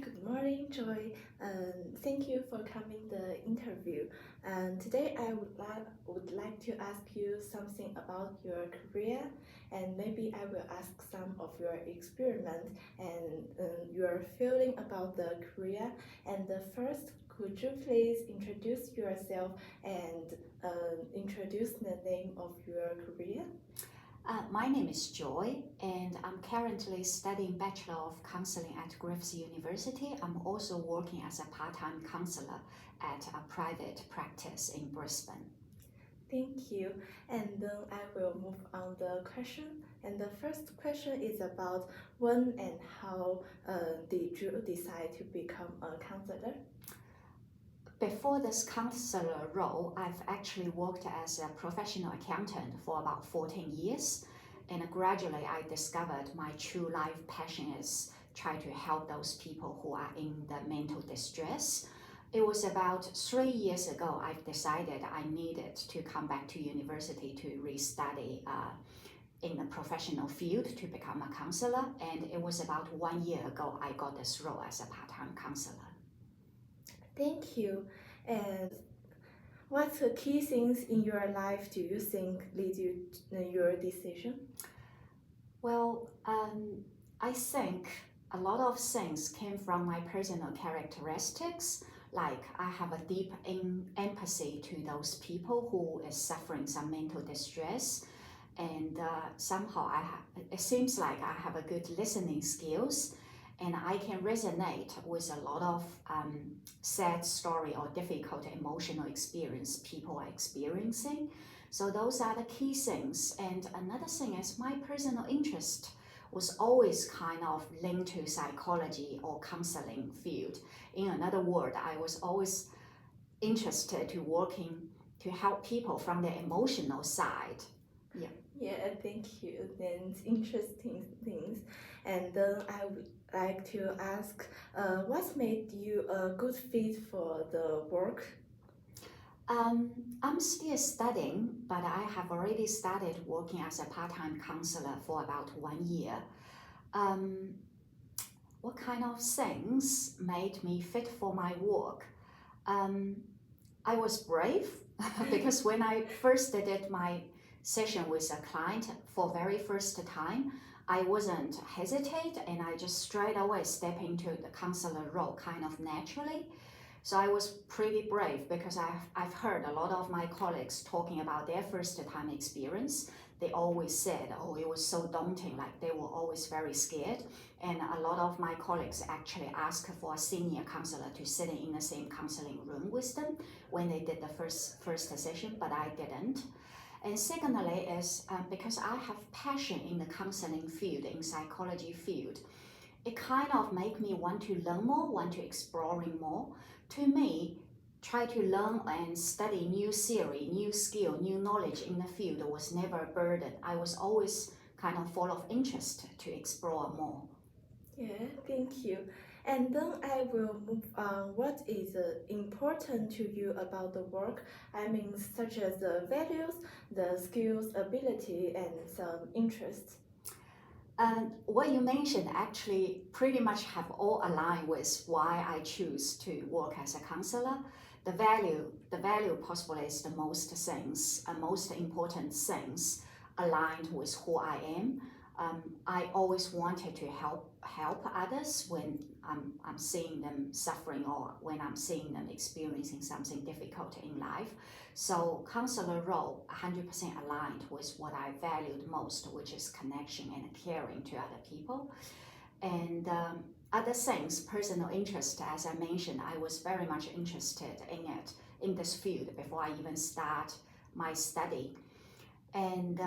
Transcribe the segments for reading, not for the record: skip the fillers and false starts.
good morning, Joy. Thank you for coming the interview. And today I would like to ask you something about your career, and maybe I will ask some of your experiment and your feeling about the career. And first, could you please introduce yourself and introduce the name of your career? My name is Joy, and I'm currently studying Bachelor of Counseling at Griffith University. I'm also working as a part-time counselor at a private practice in Brisbane. Thank you. And then I will move on the question. And the first question is about when and how did you decide to become a counselor? Before this counselor role, I've actually worked as a professional accountant for about 14 years. And gradually, I discovered my true life passion is try to help those people who are in the mental distress. It was about 3 years ago, I've decided I needed to come back to university to restudy in the professional field to become a counselor. And it was about 1 year ago, I got this role as a part-time counselor. Thank you. And what key things in your life do you think lead you to your decision? Well, I think a lot of things came from my personal characteristics. Like I have a deep empathy to those people who is suffering some mental distress, and somehow it seems like I have a good listening skills, and I can resonate with a lot of sad story or difficult emotional experience people are experiencing. So those are the key things. And another thing is my personal interest was always kind of linked to psychology or counseling field. In another word, I was always interested to working to help people from the emotional side. Yeah, thank you. That's interesting things. And then I would like to ask, what made you a good fit for the work? I'm still studying, but I have already started working as a part-time counselor for about 1 year. What kind of things made me fit for my work? I was brave because when I first did my session with a client for very first time, I wasn't hesitate and I just straight away step into the counselor role kind of naturally. So I was pretty brave because I've heard a lot of my colleagues talking about their first time experience. They always said, oh, it was so daunting, like they were always very scared. And a lot of my colleagues actually asked for a senior counselor to sit in the same counseling room with them when they did the first session, but I didn't. And secondly is because I have passion in the counseling field, in psychology field, it kind of make me want to learn more, want to exploring more. To me, try to learn and study new theory, new skill, new knowledge in the field was never a burden. I was always kind of full of interest to explore more. Yeah, thank you. And then I will move on. What is important to you about the work? I mean, such as the values, the skills, ability, and some interests. What you mentioned actually pretty much have all aligned with why I choose to work as a counselor. The value possibly is the most important things aligned with who I am. I always wanted to help others when I'm seeing them suffering or when I'm seeing them experiencing something difficult in life. So counselor role 100% aligned with what I valued most, which is connection and caring to other people. And other things, personal interest, as I mentioned, I was very much interested in it, in this field before I even start my study. And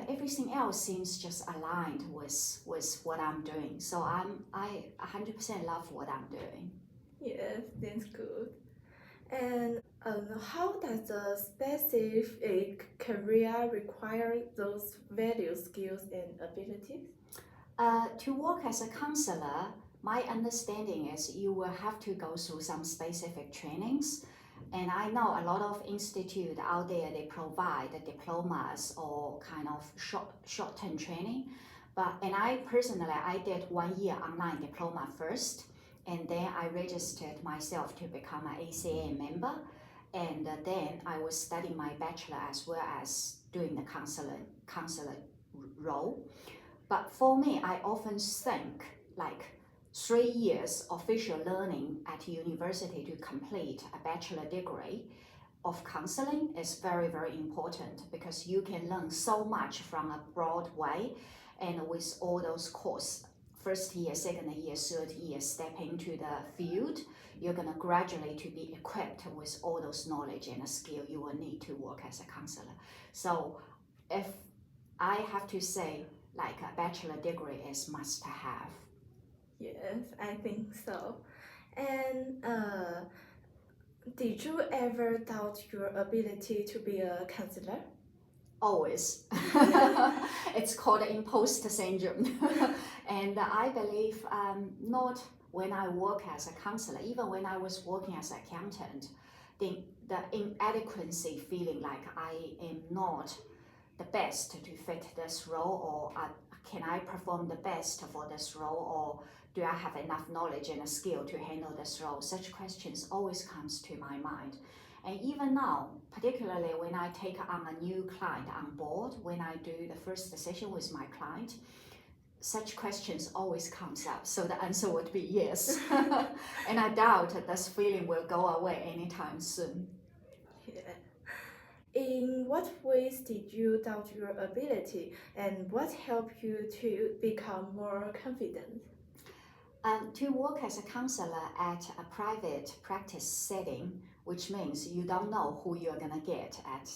everything else seems just aligned with what I'm doing. So I 100% love what I'm doing. Yes, that's good. And how does a specific career require those value, skills, and abilities? To work as a counselor, my understanding is you will have to go through some specific trainings. And I know a lot of institutes out there, they provide diplomas or kind of short-term training. And I personally, I did 1 year online diploma first. and then I registered myself to become an ACA member, and then I was studying my bachelor as well as doing the counselor role. But for me, I often think like 3 years official learning at university to complete a bachelor degree of counseling is very, very important, because you can learn so much from a broad way, and with all those courses, first year, second year, third year, step into the field, you're gonna gradually to be equipped with all those knowledge and skill you will need to work as a counselor. So if I have to say, like a bachelor degree is must have. Yes, I think so. And did you ever doubt your ability to be a counselor? Always. It's called imposter syndrome. And I believe not when I work as a counselor, even when I was working as an accountant, the inadequacy feeling like I am not the best to fit this role, or can I perform the best for this role, or do I have enough knowledge and skill to handle this role? Such questions always comes to my mind. And even now, particularly when I take on a new client on board, when I do the first session with my client, such questions always comes up. So the answer would be yes. And I doubt this feeling will go away anytime soon. Yeah. In what ways did you doubt your ability, and what helped you to become more confident? To work as a counselor at a private practice setting, which means you don't know who you're gonna get at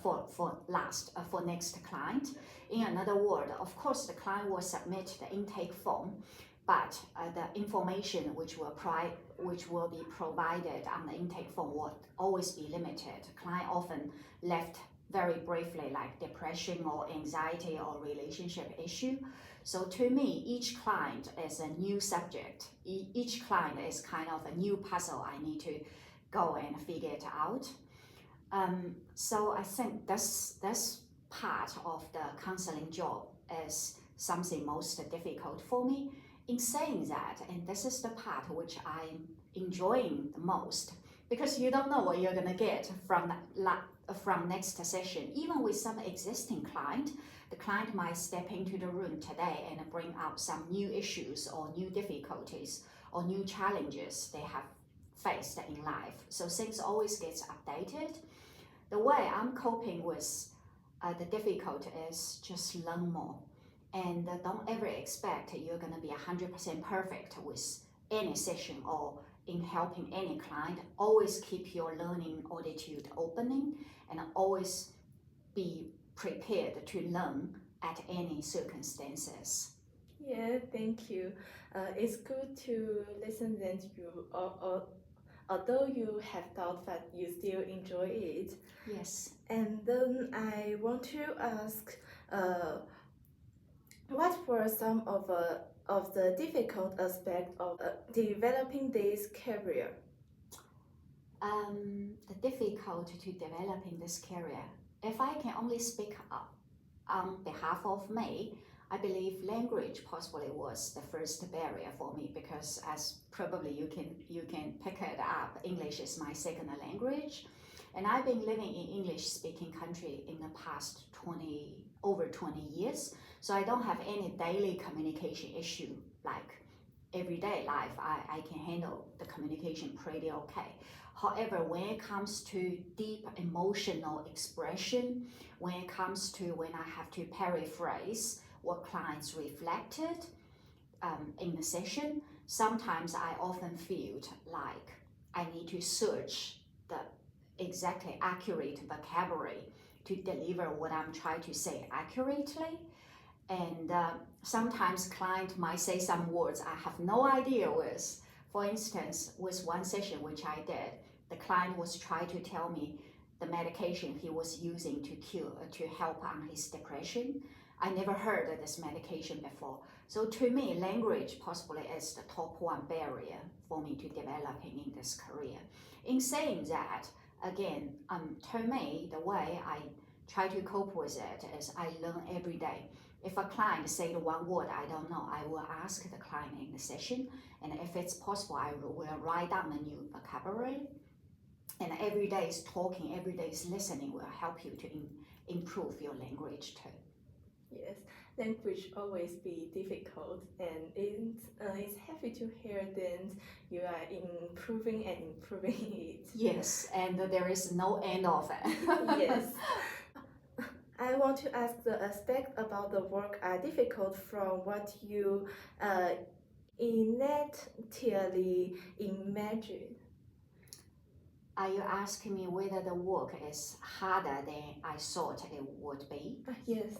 for next client. In another word, of course, the client will submit the intake form, but the information which will be provided on the intake form will always be limited. Client often left very briefly, like depression or anxiety or relationship issue. So to me, each client is a new subject. Each client is kind of a new puzzle I need to go and figure it out. So I think this part of the counseling job is something most difficult for me. In saying that, and this is the part which I'm enjoying the most, because you don't know what you're gonna get from next session. Even with some existing client, the client might step into the room today and bring out some new issues or new difficulties or new challenges they have faced in life. So things always gets updated. The way I'm coping with the difficulty is just learn more, and don't ever expect you're gonna be 100% perfect with any session or in helping any client. Always keep your learning attitude opening, and always be prepared to learn at any circumstances. Yeah, thank you. It's good to listen that you, although you have thought that you still enjoy it. Yes. And then I want to ask, what were some of the difficult aspects of developing this career? The difficulty to developing this career, if I can only speak up on behalf of me, I believe language possibly was the first barrier for me, because as probably you can pick it up, English is my second language, and I've been living in English speaking country in the past over 20 years, so I don't have any daily communication issue. Like everyday life, I can handle the communication pretty okay. However, when it comes to deep emotional expression, when it comes to when I have to paraphrase what clients reflected in the session, sometimes I often feel like I need to search the exactly accurate vocabulary to deliver what I'm trying to say accurately. And sometimes client might say some words I have no idea with. For instance, with one session which I did, the client was trying to tell me the medication he was using to help on his depression. I never heard of this medication before. So to me, language possibly is the top one barrier for me to developing in this career. In saying that, again, to me, the way I try to cope with it is I learn every day. If a client said one word I don't know, I will ask the client in the session, and if it's possible, I will write down a new vocabulary. And every day's talking, every day's listening will help you to improve your language too. Yes, language always be difficult, and it's happy to hear that you are improving and improving it. Yes, and there is no end of it. Yes. I want to ask the aspect about the work are difficult from what you innately imagine. Are you asking me whether the work is harder than I thought it would be? Yes.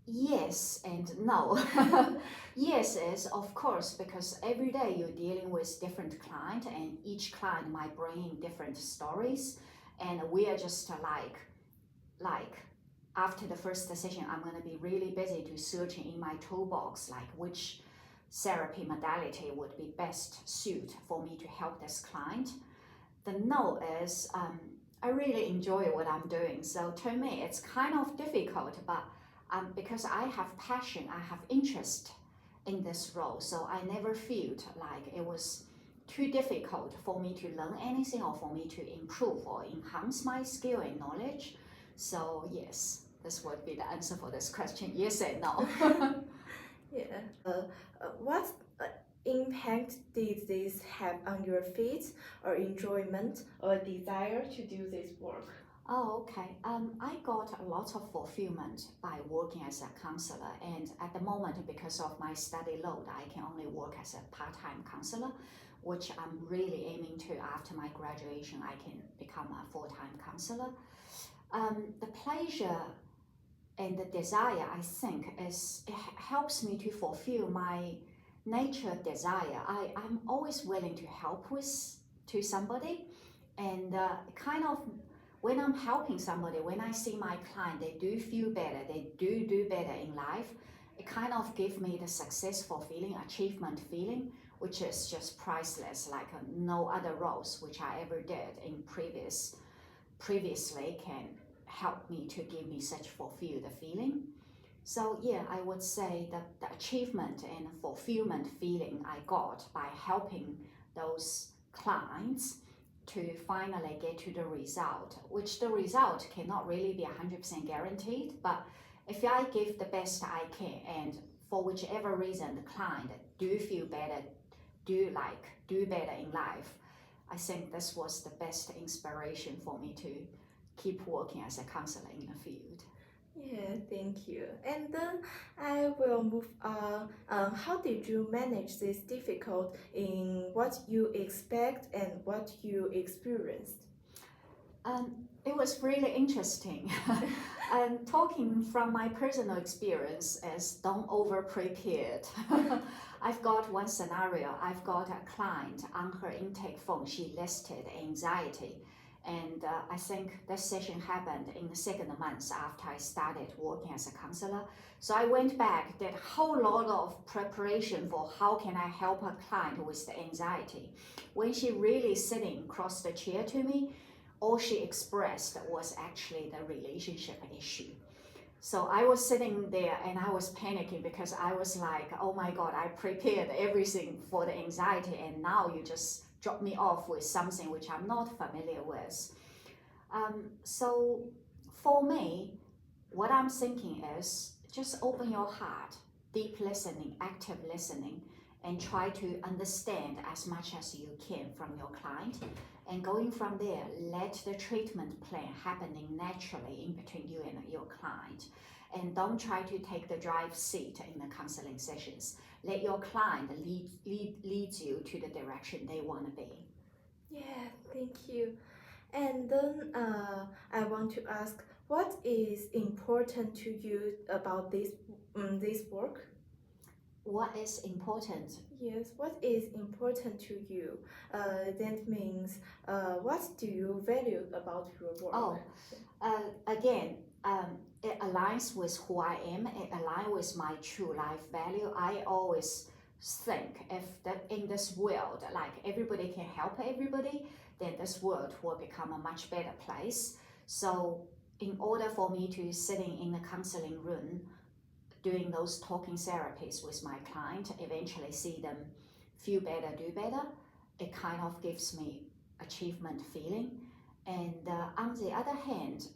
Yes and no. Yes is of course, because every day you're dealing with different client, and each client might bring in different stories, and we are just like after the first session, I'm going to be really busy to searching in my toolbox like which therapy modality would be best suit for me to help this client. The no is I really enjoy what I'm doing, so to me it's kind of difficult, but because I have passion, I have interest in this role, so I never felt like it was too difficult for me to learn anything or for me to improve or enhance my skill and knowledge. So yes, this would be the answer for this question. Yes and no. Yeah. What impact did this have on your feet or enjoyment or desire to do this work? Oh, okay. I got a lot of fulfillment by working as a counselor, and at the moment, because of my study load, I can only work as a part-time counselor, which I'm really aiming to after my graduation. I can become a full-time counselor. The pleasure and the desire, I think, it helps me to fulfill my nature desire. I'm always willing to help to somebody, and kind of when I'm helping somebody, when I see my client, they do feel better, they do better in life, it kind of gives me the successful feeling, achievement feeling, which is just priceless, like no other roles which I ever did in previously can help me to give me such fulfilled feeling. So yeah, I would say that the achievement and fulfillment feeling I got by helping those clients to finally get to the result, which the result cannot really be 100% guaranteed, but if I give the best I can, and for whichever reason the client do feel better, do better in life, I think this was the best inspiration for me to keep working as a counselor in the field. Yeah, thank you. And then I will move on. How did you manage this difficult in what you expect and what you experienced? It was really interesting. And talking from my personal experience as don't over prepared. I've got one scenario. I've got a client on her intake form. She listed anxiety. And I think that session happened in the second month after I started working as a counselor. So I went back, did a whole lot of preparation for how can I help a client with the anxiety. When she really sitting across the chair to me, all she expressed was actually the relationship issue. So I was sitting there and I was panicking because I was like, oh my God, I prepared everything for the anxiety, and now you just drop me off with something which I'm not familiar with. So for me, what I'm thinking is just open your heart, deep listening, active listening, and try to understand as much as you can from your client. And going from there, let the treatment plan happening naturally in between you and your client. And don't try to take the drive seat in the counseling sessions. Let your client lead you to the direction they want to be. Yeah, thank you. And then I want to ask, what is important to you about this work? What is important? Yes, what is important to you? That means, what do you value about your work? Again, it aligns with who I am. It aligns with my true life value. I always think if that in this world, like everybody can help everybody, then this world will become a much better place. So in order for me to sitting in the counseling room, doing those talking therapies with my client, eventually see them feel better, do better, it kind of gives me achievement feeling. And on the other hand,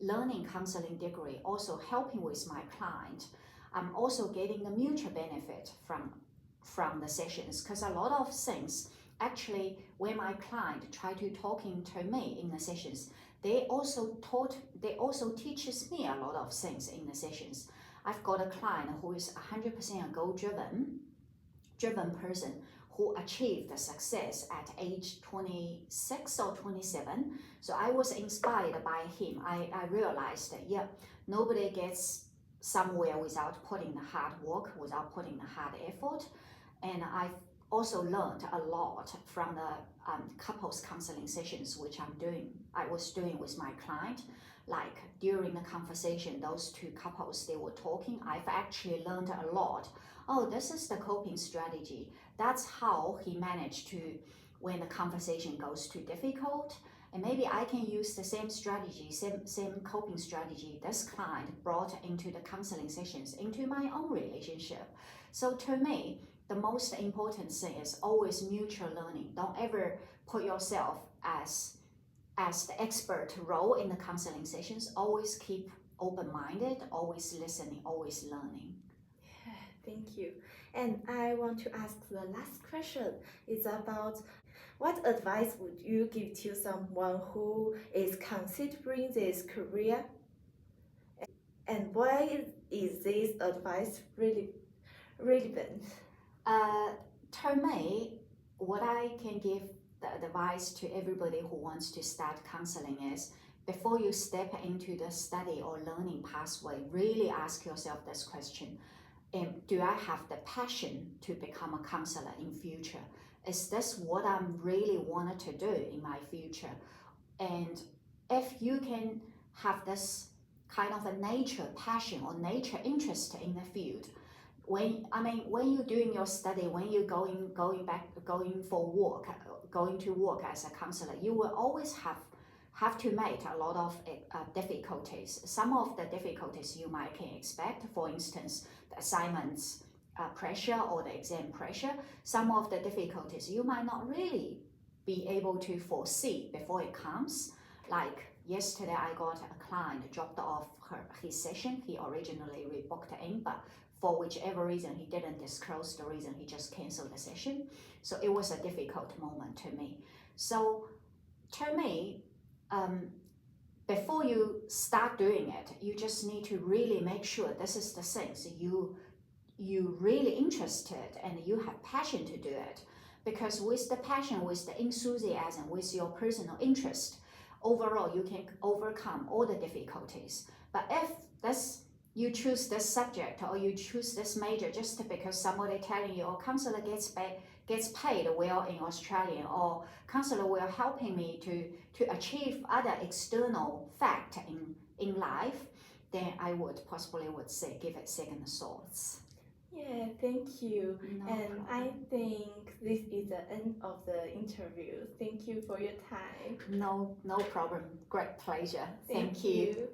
learning counseling degree also helping with my client. I'm also getting the mutual benefit from the sessions, because a lot of things actually when my client try to talking to me in the sessions, they also teaches me a lot of things in the sessions. I've got a client who is 100% a goal-driven person who achieved the success at age 26 or 27. So I was inspired by him. I realized that, yeah, nobody gets somewhere without putting the hard work, without putting the hard effort. And I've also learned a lot from the couples counseling sessions which I was doing with my client. Like during the conversation, those two couples, they were talking, I've actually learned a lot. Oh, this is the coping strategy. That's how he managed to, when the conversation goes too difficult, and maybe I can use the same strategy, same coping strategy this client brought into the counseling sessions, into my own relationship. So to me, the most important thing is always mutual learning. Don't ever put yourself as the expert role in the counseling sessions. Always keep open-minded, always listening, always learning. Yeah, thank you. And I want to ask the last question. It's about what advice would you give to someone who is considering this career? And why is this advice really relevant? To me, what I can give the advice to everybody who wants to start counseling is, before you step into the study or learning pathway, really ask yourself this question. Do I have the passion to become a counselor in future? Is this what I really wanted to do in my future? And if you can have this kind of a nature passion or nature interest in the field, when you're doing your study, when you're going to work as a counselor, you will always have to meet a lot of difficulties. Some of the difficulties you might can expect, for instance, the assignments pressure or the exam pressure. Some of the difficulties you might not really be able to foresee before it comes. Like yesterday, I got a client dropped off his session. He originally rebooked in, but for whichever reason, he didn't disclose the reason, he just canceled the session. So it was a difficult moment to me. So to me, before you start doing it, you just need to really make sure this is the things you really interested and you have passion to do it. Because with the passion, with the enthusiasm, with your personal interest, overall you can overcome all the difficulties. But if you choose this subject or you choose this major just because somebody telling you, oh, counselor gets paid well in Australia, or counselor will helping me to achieve other external fact in life, then I would possibly say give it second thoughts. Yeah, thank you. No And problem. I think this is the end of the interview. Thank you for your time. No problem. Great pleasure. Thank you. you.